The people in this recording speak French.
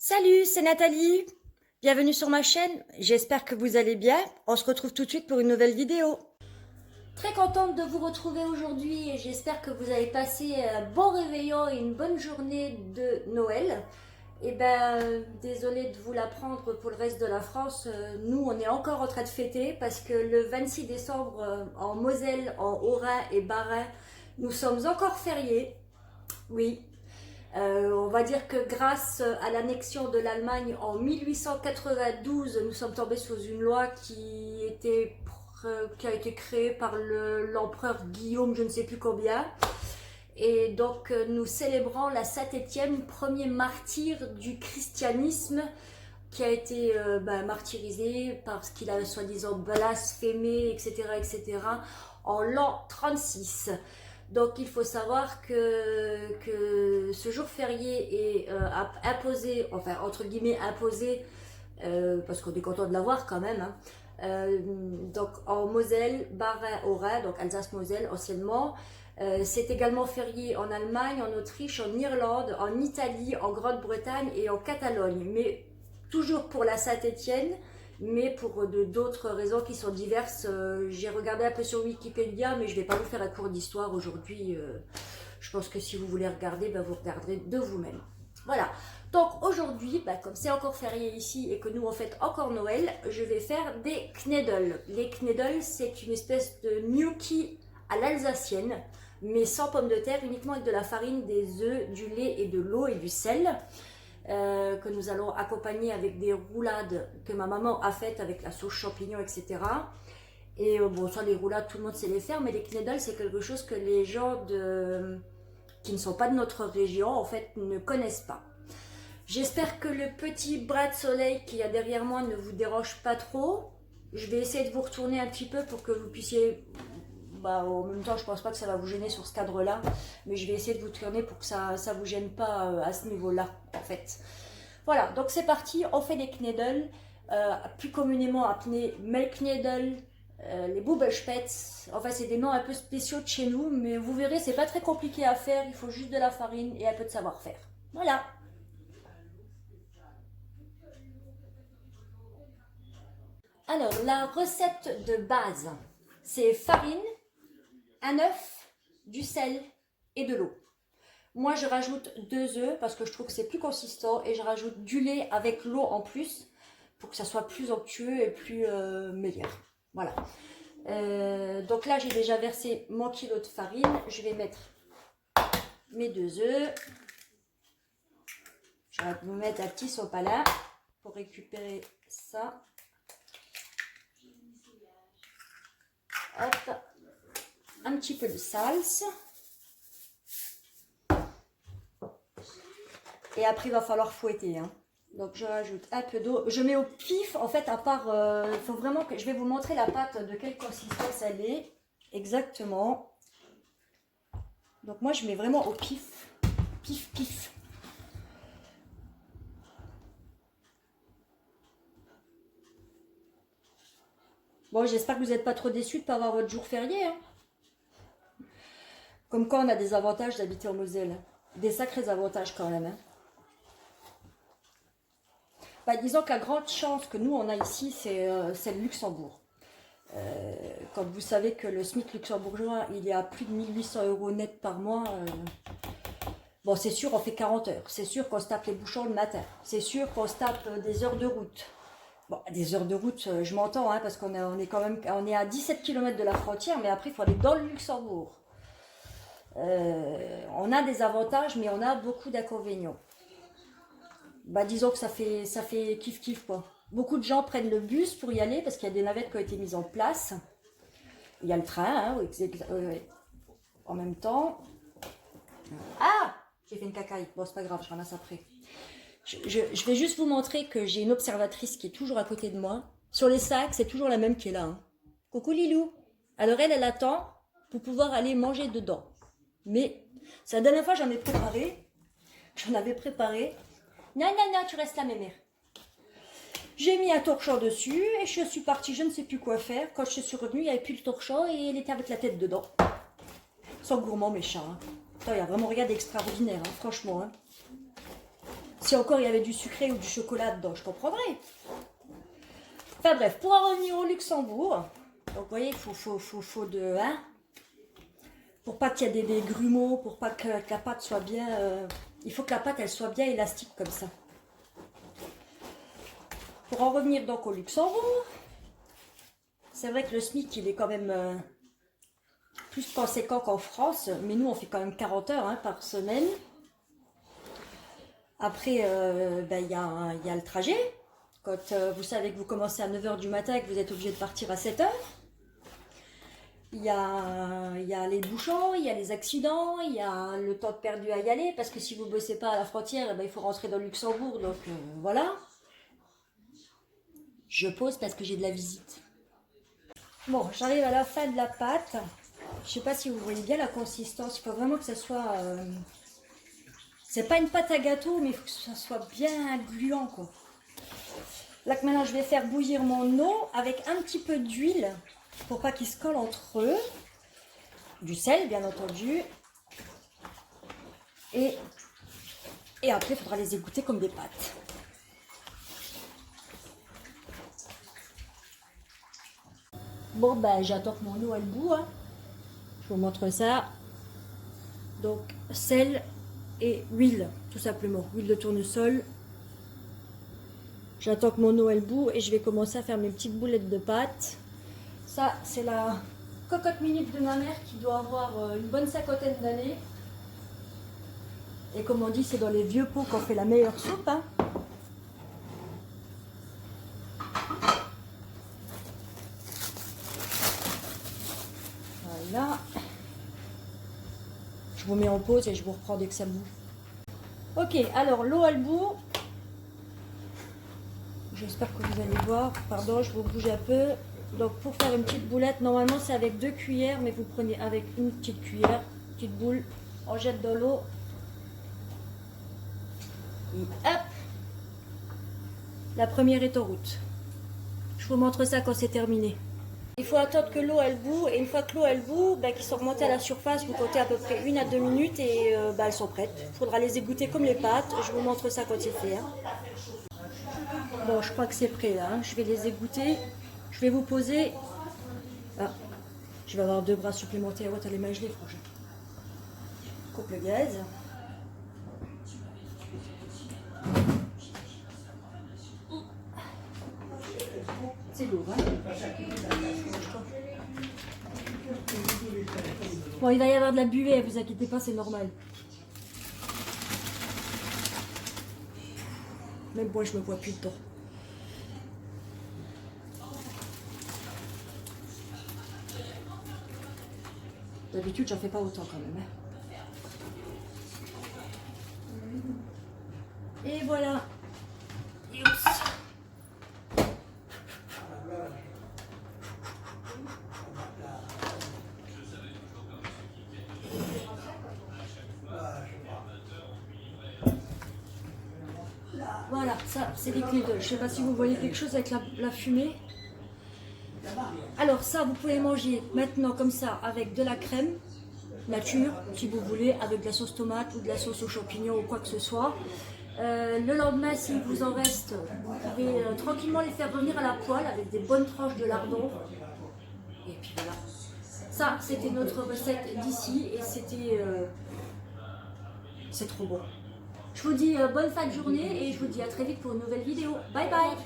Salut, c'est Nathalie. Bienvenue sur ma chaîne. J'espère que vous allez bien. On se retrouve tout de suite pour une nouvelle vidéo. Très contente de vous retrouver aujourd'hui et j'espère que vous avez passé un bon réveillon et une bonne journée de Noël. Désolée de vous l'apprendre pour le reste de la France. Nous, on est encore en train de fêter parce que le 26 décembre, en Moselle, en Haut-Rhin et Bas-Rhin, nous sommes encore fériés. Oui, on va dire que grâce à l'annexion de l'Allemagne en 1892, nous sommes tombés sous une loi qui a été créée par l'empereur Guillaume, je ne sais plus combien. Et donc nous célébrons la Saint-Étienne, premier martyr du christianisme, qui a été martyrisé parce qu'il a soi-disant blasphémé, etc., en l'an 36. Donc il faut savoir que ce jour férié est imposé, enfin entre guillemets imposé, parce qu'on est content de l'avoir quand même, hein. Donc en Moselle, Bas-Rhin, Haut-Rhin, donc Alsace-Moselle anciennement. C'est également férié en Allemagne, en Autriche, en Irlande, en Italie, en Grande-Bretagne et en Catalogne. Mais toujours pour la Saint-Étienne, mais pour d'autres raisons qui sont diverses. J'ai regardé un peu sur Wikipédia, mais je ne vais pas vous faire un cours d'histoire aujourd'hui. Je pense que si vous voulez regarder, vous regarderez de vous-même. Voilà. Donc aujourd'hui, comme c'est encore férié ici et que nous on fête encore Noël, je vais faire des knedels. Les knedels, c'est une espèce de gnocchi à l'alsacienne, mais sans pommes de terre, uniquement avec de la farine, des œufs, du lait et de l'eau et du sel. Que nous allons accompagner avec des roulades que ma maman a faites avec la sauce champignon, etc. Et bon, ça, les roulades, tout le monde sait les faire, mais les knedels, c'est quelque chose que les gens qui ne sont pas de notre région, en fait, ne connaissent pas. J'espère que le petit bras de soleil qu'il y a derrière moi ne vous dérange pas trop. Je vais essayer de vous retourner un petit peu pour que vous puissiez... en même temps, je pense pas que ça va vous gêner sur ce cadre-là, mais je vais essayer de vous tourner pour que ça vous gêne pas à ce niveau-là, en fait. Voilà, donc c'est parti, on fait des knedels, plus communément appelés Melkknedel, les Bubelspetz. Enfin, c'est des noms un peu spéciaux de chez nous, mais vous verrez, c'est pas très compliqué à faire, il faut juste de la farine et un peu de savoir-faire. Voilà. Alors, la recette de base, c'est farine, un œuf, du sel et de l'eau. Moi, je rajoute 2 œufs parce que je trouve que c'est plus consistant et je rajoute du lait avec l'eau en plus pour que ça soit plus onctueux et plus meilleur. Voilà. Donc là, j'ai déjà versé mon kilo de farine. Je vais mettre mes 2 œufs. Je vais vous mettre un petit sopalin pour récupérer ça. Hop. Un petit peu de salse. Et après, il va falloir fouetter, hein. Donc, je rajoute un peu d'eau. Je mets au pif, en fait, à part... il faut vraiment que... Je vais vous montrer la pâte, de quelle consistance elle est. Exactement. Donc, moi, je mets vraiment au pif. Pif, pif. Bon, j'espère que vous n'êtes pas trop déçus de ne pas avoir votre jour férié, hein. Comme quoi, on a des avantages d'habiter en Moselle. Des sacrés avantages quand même, hein. Disons que la grande chance que nous on a ici, c'est le Luxembourg. Quand vous savez que le SMIC luxembourgeois, il est à plus de 1800 € net par mois, bon, c'est sûr, on fait 40 heures. C'est sûr qu'on se tape les bouchons le matin. C'est sûr qu'on se tape des heures de route. Bon, des heures de route, je m'entends, hein, parce qu'on est quand même, on est à 17 km de la frontière, mais après, il faut aller dans le Luxembourg. On a des avantages, mais on a beaucoup d'inconvénients. Disons que ça fait kiff-kiff, quoi. Beaucoup de gens prennent le bus pour y aller parce qu'il y a des navettes qui ont été mises en place. Il y a le train, hein, en même temps. Ah, j'ai fait une cacaille. Bon, c'est pas grave, je ramasse après. Je vais juste vous montrer que j'ai une observatrice qui est toujours à côté de moi. Sur les sacs, c'est toujours la même qui est là, hein. Coucou Lilou. Alors elle attend pour pouvoir aller manger dedans. Mais, c'est la dernière fois j'en ai préparé. J'en avais préparé. Non, non, non, tu restes là, mémère. J'ai mis un torchon dessus et je suis partie, je ne sais plus quoi faire. Quand je suis revenue, il n'y avait plus le torchon et elle était avec la tête dedans. Sans gourmand, mes chats, hein. Il n'y a vraiment rien d'extraordinaire, hein, franchement, hein. Si encore il y avait du sucré ou du chocolat dedans, je comprendrais. Enfin bref, pour en revenir au Luxembourg, donc vous voyez, il faut de... Hein, pour pas qu'il y ait des grumeaux, pour pas que la pâte soit bien... il faut que la pâte, elle soit bien élastique comme ça. Pour en revenir donc au Luxembourg, c'est vrai que le SMIC, il est quand même plus conséquent qu'en France, mais nous, on fait quand même 40 heures hein, par semaine. Après, ben, y a le trajet. Quand vous savez que vous commencez à 9 h du matin et que vous êtes obligé de partir à 7 h. Il y a les bouchons, il y a les accidents, il y a le temps perdu à y aller, parce que si vous ne bossez pas à la frontière, ben, il faut rentrer dans le Luxembourg, donc voilà. Je pose parce que j'ai de la visite. Bon, j'arrive à la fin de la pâte. Je ne sais pas si vous voyez bien la consistance, il faut vraiment que ça soit... c'est pas une pâte à gâteau, mais il faut que ça soit bien gluant, quoi. Là que maintenant je vais faire bouillir mon eau avec un petit peu d'huile pour pas qu'ils se collent entre eux. Du sel bien entendu. Et après il faudra les égoutter comme des pâtes. Bon ben j'attends que mon eau elle bout. Hein. Je vous montre ça. Donc sel et huile tout simplement. Huile de tournesol. J'attends que mon eau elle bout et je vais commencer à faire mes petites boulettes de pâte. Ça, c'est la cocotte minute de ma mère qui doit avoir une bonne cinquantaine d'années. Et comme on dit, c'est dans les vieux pots qu'on fait la meilleure soupe. Hein. Voilà. Je vous mets en pause et je vous reprends dès que ça bout. Ok, alors l'eau elle bout. J'espère que vous allez voir. Pardon, je vous bouge un peu. Donc pour faire une petite boulette, normalement c'est avec 2 cuillères, mais vous prenez avec une petite cuillère, petite boule, on jette dans l'eau. Et hop, la première est en route. Je vous montre ça quand c'est terminé. Il faut attendre que l'eau elle bout, et une fois que l'eau elle bout, ben, qu'ils sont remontés à la surface, vous comptez à peu près 1 à 2 minutes et ben, elles sont prêtes. Il faudra les égoutter comme les pâtes, je vous montre ça quand c'est fait. Hein. Bon, je crois que c'est prêt là, hein. Je vais les égoutter. Je vais vous poser... Ah, je vais avoir 2 bras supplémentaires. Ouais, t'as les mains gelées, faut que je coupe le gaz. C'est lourd, hein. Bon, il va y avoir de la buée, vous inquiétez pas, c'est normal. Même moi, je me vois plus dedans. D'habitude, j'en fais pas autant quand même. Hein. Et voilà. Voilà, ça c'est des knödel. Je ne sais pas si vous voyez quelque chose avec la fumée. Alors ça, vous pouvez manger maintenant comme ça avec de la crème nature, si vous voulez, avec de la sauce tomate ou de la sauce aux champignons ou quoi que ce soit. Le lendemain, s'il vous en reste, vous pouvez tranquillement les faire revenir à la poêle avec des bonnes tranches de lardon. Et puis voilà. Ça, c'était notre recette d'ici et c'était... c'est trop bon. Je vous dis bonne fin de journée et je vous dis à très vite pour une nouvelle vidéo. Bye bye!